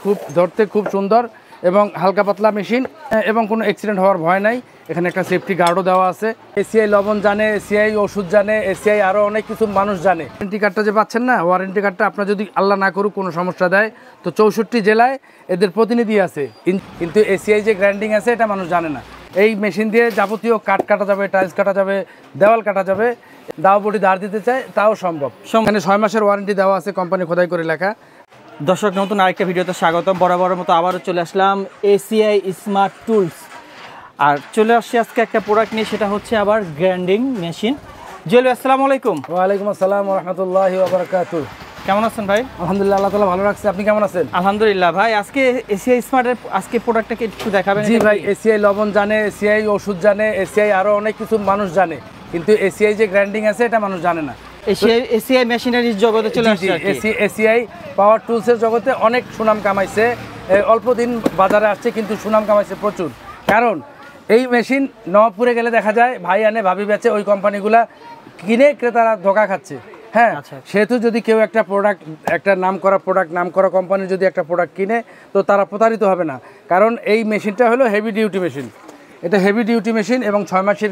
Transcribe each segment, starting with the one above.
খুব ধরতে খুব সুন্দর এবং হালকা পাতলা মেশিন এবং কোনো অ্যাক্সিডেন্ট হওয়ার ভয় নাই। এখানে একটা সেফটি গার্ডও দেওয়া আছে। এসিআই লবণ জানে, এসিআই ওষুধ জানে, এসিআই আরও অনেক কিছু মানুষ জানে। ওয়ারেন্টি কার্ডটা যে পাচ্ছেন না, ওয়ারেন্টি কার্ডটা আপনার যদি আল্লাহ না করুক কোনো সমস্যা দেয় তো 64 জেলায় এদের প্রতিনিধি আছে, কিন্তু এসিআই যে গ্রাইন্ডিং আছে এটা মানুষ জানে না। এই মেশিন দিয়ে যাবতীয় কাঠ কাটা যাবে, টাইলস কাটা যাবে, দেওয়াল কাটা যাবে। দাও বটি ধার দিতে চায় তাও সম্ভব। এখানে 6 মাসের ওয়ারেন্টি দেওয়া আছে, কোম্পানি খোদাই করে লেখা। দর্শক, নতুন আরেকটা ভিডিওতে স্বাগতম। বরাবরের মতো আবারও চলে আসলাম এসিআই স্মার্ট টুলস, আর চলে আসছি আজকে একটা প্রোডাক্ট নিয়ে, সেটা হচ্ছে আবার গ্রাইন্ডিং মেশিন। জুয়েল, আসসালামু আলাইকুম। ওয়ালাইকুম আসসালাম ওয়া রাহমাতুল্লাহি ওয়া বারাকাতুহু। কেমন আছেন ভাই? আলহামদুলিল্লাহ, আল্লাহ তাআলা ভালো রাখছে। আপনি কেমন আছেন? আলহামদুলিল্লাহ ভাই। আজকে এসিআই স্মার্টের আজকে প্রোডাক্টটাকে একটু দেখাবেন? জি ভাই, এসিআই লবণ জানে, এসিআই ওষুধ জানে, এসিআই আরও অনেক কিছু মানুষ জানে, কিন্তু এসিআই যে গ্রাইন্ডিং আছে এটা মানুষ জানে না। এসিআই মেশিনারির জগতে চলে আসছে। এসিআই পাওয়ার টুলসের জগতে অনেক সুনাম কামাইছে, অল্প দিন বাজারে আসছে কিন্তু সুনাম কামাইছে প্রচুর। কারণ এই মেশিন নবাবপুরে গেলে দেখা যায় ভাই আনে ভাবি বেচে, ওই কোম্পানিগুলা কিনে ক্রেতারা ধোঁকা খাচ্ছে। হ্যাঁ, সেহেতু যদি কেউ একটা প্রোডাক্ট, একটা নাম করা কোম্পানির যদি একটা প্রোডাক্ট কিনে তো তারা প্রতারিত হবে না। কারণ এই মেশিনটা হলো হেভি ডিউটি মেশিন। এটা হেভি ডিউটি মেশিন এবং 6 মাসের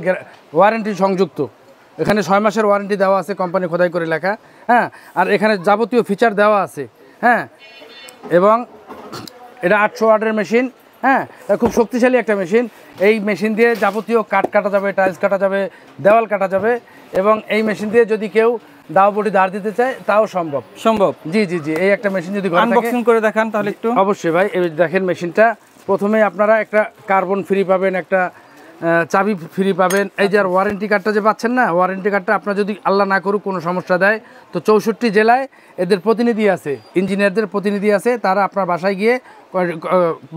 ওয়ারেন্টি সংযুক্ত। এখানে 6 মাসের ওয়ারেন্টি দেওয়া আছে, কোম্পানি খোদাই করে লেখা। হ্যাঁ, আর এখানে যাবতীয় ফিচার দেওয়া আছে। হ্যাঁ, এবং এটা 800 ওয়াটের মেশিন। হ্যাঁ, খুব শক্তিশালী একটা মেশিন। এই মেশিন দিয়ে যাবতীয় কাঠ কাটা যাবে, টাইলস কাটা যাবে, দেওয়াল কাটা যাবে, এবং এই মেশিন দিয়ে যদি কেউ দাও বটি ধার দিতে চায় তাও সম্ভব। জি জি জি, এই একটা মেশিন যদি আনবক্সিং করে দেখান তাহলে একটু। অবশ্যই ভাই, এই দেখেন মেশিনটা। প্রথমে আপনারা একটা কার্বন ফ্রি পাবেন, একটা চাবি ফ্রি পাবেন। এই যে আর ওয়ারেন্টি কার্ডটা যে পাচ্ছেন না, ওয়ারেন্টি কার্ডটা আপনার যদি আল্লাহ না করুক কোনো সমস্যা দেয় তো 64 জেলায় এদের প্রতিনিধি আছে, ইঞ্জিনিয়ারদের প্রতিনিধি আছে। তারা আপনার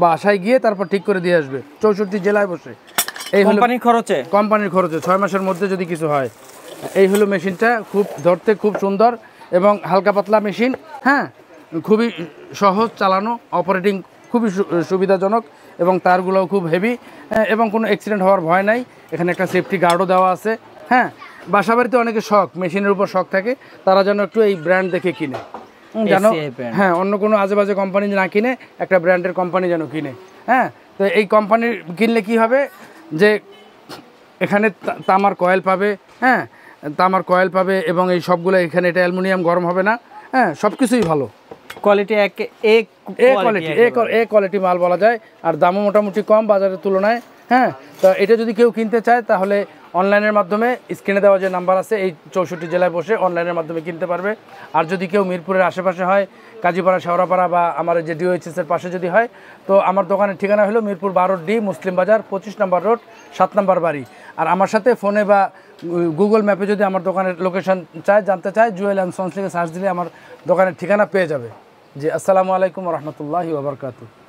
বাসায় গিয়ে তারপর ঠিক করে দিয়ে আসবে 64 জেলায় বসে। এই কোম্পানির খরচে 6 মাসের মধ্যে যদি কিছু হয়। এই হলো মেশিনটা, খুব ধরতে খুব সুন্দর এবং হালকা পাতলা মেশিন। হ্যাঁ, খুবই সহজ চালানো, অপারেটিং খুবই সুবিধাজনক, এবং তারগুলোও খুব হেভি এবং কোনো অ্যাক্সিডেন্ট হওয়ার ভয় নাই। এখানে একটা সেফটি গার্ডও দেওয়া আছে। হ্যাঁ, বাসাবাড়িতে অনেকে মেশিনের উপর শখ থাকে, তারা যেন একটু এই ব্র্যান্ড দেখে কিনে, যেন হ্যাঁ অন্য কোনো আজেবাজে কোম্পানি না কিনে একটা ব্র্যান্ডের কোম্পানি যেন কিনে। হ্যাঁ, তো এই কোম্পানির কিনলে কি হবে যে এখানে তামার কয়েল পাবে। হ্যাঁ, তামার কয়েল পাবে এবং এই সবগুলো এখানে, এটা অ্যালুমিনিয়াম গরম হবে না। হ্যাঁ, সব কিছুই ভালো কোয়ালিটি, কোয়ালিটি মাল বলা যায়। আর দামও মোটামুটি কম বাজারের তুলনায়। হ্যাঁ, তো এটা যদি কেউ কিনতে চায় তাহলে অনলাইনের মাধ্যমে স্ক্রিনে দেওয়া যে নাম্বার আছে, এই 64 জেলায় বসে অনলাইনের মাধ্যমে কিনতে পারবে। আর যদি কেউ মিরপুরের আশেপাশে হয়, কাজীপাড়া, শেওড়াপাড়া বা আমার যে ডিওএইচএসের পাশে যদি হয়, তো আমার দোকানের ঠিকানা হলো মিরপুর 12D, মুসলিম বাজার, 25 নম্বর রোড, 7 নম্বর বাড়ি। আর আমার সাথে ফোনে বা গুগল ম্যাপে যদি আমার দোকানের লোকেশন জানতে চায়, জুয়েল অ্যান্ড সন্স লিখে সার্চ দিলে আমার দোকানের ঠিকানা পেয়ে যাবে। জি, আসসালামু আলাইকুম ওয়া রাহমাতুল্লাহি ওয়া বারাকাতুহু।